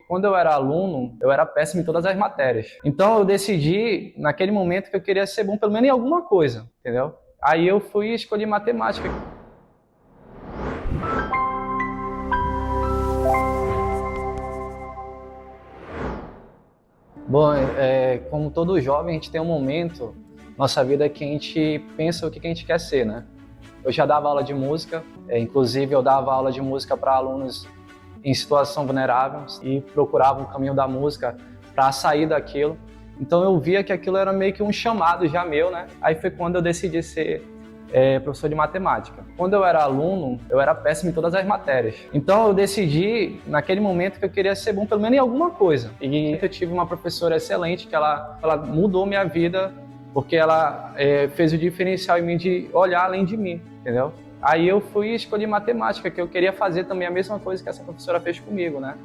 quando eu era aluno, eu era péssimo em todas as matérias. Então eu decidi, naquele momento, que eu queria ser bom pelo menos em alguma coisa, entendeu? Aí eu fui e escolhi matemática. Bom, como todo jovem, a gente tem um momento na nossa vida que a gente pensa o que a gente quer ser, né? Eu já dava aula de música, inclusive eu dava aula de música para alunos em situação vulnerável e procurava um caminho da música para sair daquilo. Então eu via que aquilo era meio que um chamado já meu, né? Aí foi quando eu decidi ser professor de matemática. Quando eu era aluno, eu era péssimo em todas as matérias. Então eu decidi, naquele momento, que eu queria ser bom pelo menos em alguma coisa. E eu tive uma professora excelente, que ela mudou minha vida, porque ela fez o diferencial em mim de olhar além de mim, entendeu? Aí eu fui e escolhi matemática, que eu queria fazer também a mesma coisa que essa professora fez comigo, né?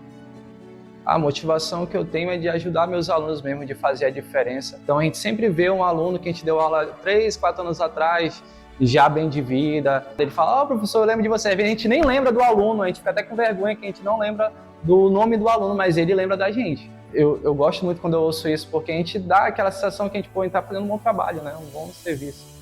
A motivação que eu tenho é de ajudar meus alunos mesmo, de fazer a diferença. Então a gente sempre vê um aluno que a gente deu aula 3, 4 anos atrás, já bem de vida. Ele fala, professor, eu lembro de você. A gente nem lembra do aluno, a gente fica até com vergonha que a gente não lembra do nome do aluno, mas ele lembra da gente. Eu gosto muito quando eu ouço isso, porque a gente dá aquela sensação que a gente está fazendo um bom trabalho, né? Um bom serviço.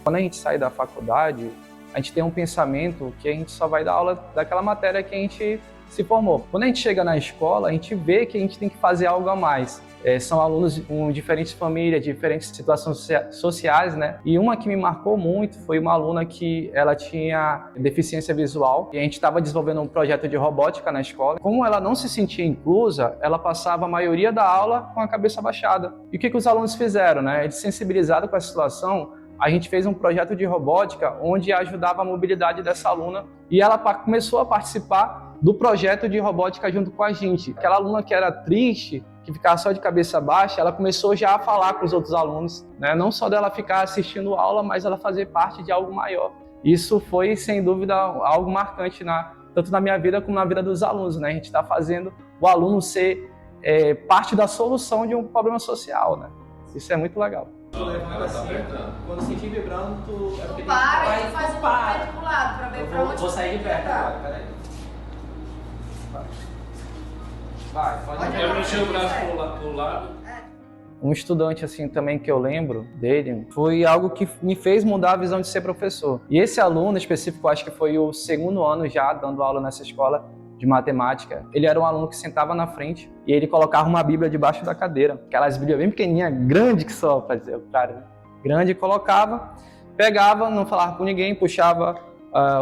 Quando a gente sai da faculdade, a gente tem um pensamento que a gente só vai dar aula daquela matéria que a gente se formou. Quando a gente chega na escola, a gente vê que a gente tem que fazer algo a mais. São alunos com diferentes famílias, diferentes situações sociais, né? E uma que me marcou muito foi uma aluna que ela tinha deficiência visual e a gente estava desenvolvendo um projeto de robótica na escola. Como ela não se sentia inclusa, ela passava a maioria da aula com a cabeça baixada. E o que os alunos fizeram, né? Eles, sensibilizados com a situação, a gente fez um projeto de robótica onde ajudava a mobilidade dessa aluna e ela começou a participar do projeto de robótica junto com a gente. Aquela aluna que era triste, que ficava só de cabeça baixa, ela começou já a falar com os outros alunos, né? Não só dela ficar assistindo aula, mas ela fazer parte de algo maior. Isso foi, sem dúvida, algo marcante, tanto na minha vida como na vida dos alunos, né? A gente está fazendo o aluno ser parte da solução de um problema social, né? Isso é muito legal. Tu levanta assim, quando sentir vibrando, tu para e faz um movimento pro lado, pra ver pra onde vou sair de perto agora, peraí. Vai, pode ir. Eu mexi o braço pro lado. Um estudante assim também que eu lembro dele foi algo que me fez mudar a visão de ser professor. E esse aluno específico, acho que foi o segundo ano já dando aula nessa escola de matemática. Ele era um aluno que sentava na frente e ele colocava uma bíblia debaixo da cadeira. Aquelas bíblias bem pequenininhas, grande que só, para dizer o cara, grande, colocava, pegava, não falava com ninguém, puxava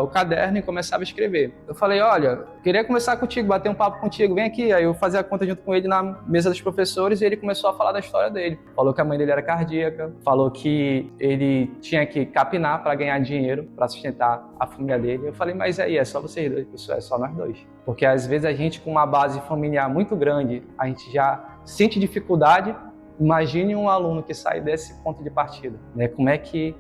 o caderno e começava a escrever. Eu falei, olha, queria conversar contigo, bater um papo contigo, vem aqui. Aí eu fazia a conta junto com ele na mesa dos professores e ele começou a falar da história dele. Falou que a mãe dele era cardíaca, falou que ele tinha que capinar para ganhar dinheiro, para sustentar a família dele. Eu falei, mas aí, é só vocês dois, professor, é só nós dois. Porque às vezes a gente com uma base familiar muito grande, a gente já sente dificuldade. Imagine um aluno que sai desse ponto de partida, né? Como é que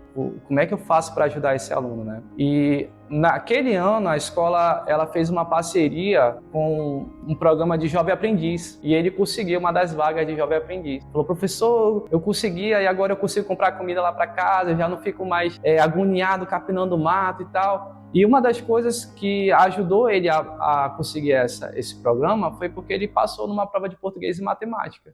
eu faço para ajudar esse aluno, né? E naquele ano a escola ela fez uma parceria com um programa de jovem aprendiz e ele conseguiu uma das vagas de jovem aprendiz. Falou, professor, eu consegui, aí agora eu consigo comprar comida lá para casa, eu já não fico mais agoniado capinando mato e tal. E uma das coisas que ajudou ele a conseguir esse programa foi porque ele passou numa prova de português e matemática.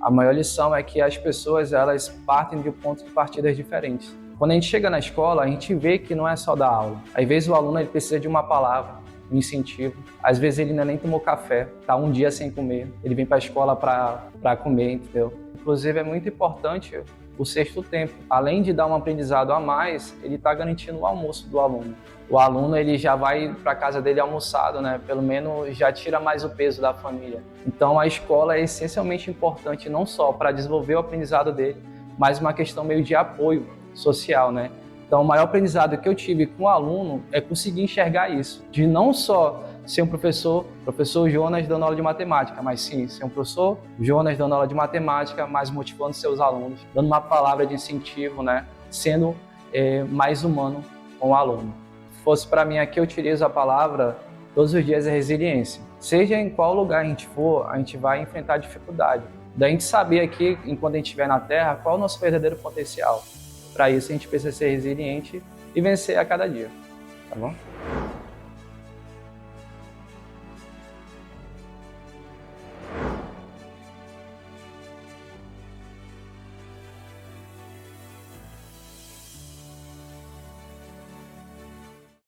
A maior lição é que as pessoas elas partem de pontos de partida diferentes. Quando a gente chega na escola, a gente vê que não é só dar aula. Às vezes o aluno ele precisa de uma palavra, um incentivo. Às vezes ele ainda nem tomou café, está um dia sem comer. Ele vem para a escola para comer, entendeu? Inclusive é muito importante o sexto tempo. Além de dar um aprendizado a mais, ele está garantindo o almoço do aluno. O aluno ele já vai para a casa dele almoçado, né? Pelo menos já tira mais o peso da família. Então a escola é essencialmente importante não só para desenvolver o aprendizado dele, mas uma questão meio de apoio social, né? Então o maior aprendizado que eu tive com o aluno é conseguir enxergar isso, de não só ser um professor Jonas dando aula de matemática, mas sim ser um professor Jonas dando aula de matemática, mas motivando seus alunos, dando uma palavra de incentivo, né? Sendo mais humano com o aluno. Se fosse para mim aqui, eu utilizo a palavra todos os dias é resiliência. Seja em qual lugar a gente for, a gente vai enfrentar dificuldade. Da gente saber aqui, enquanto a gente estiver na Terra, qual é o nosso verdadeiro potencial. Para isso, a gente precisa ser resiliente e vencer a cada dia, tá bom?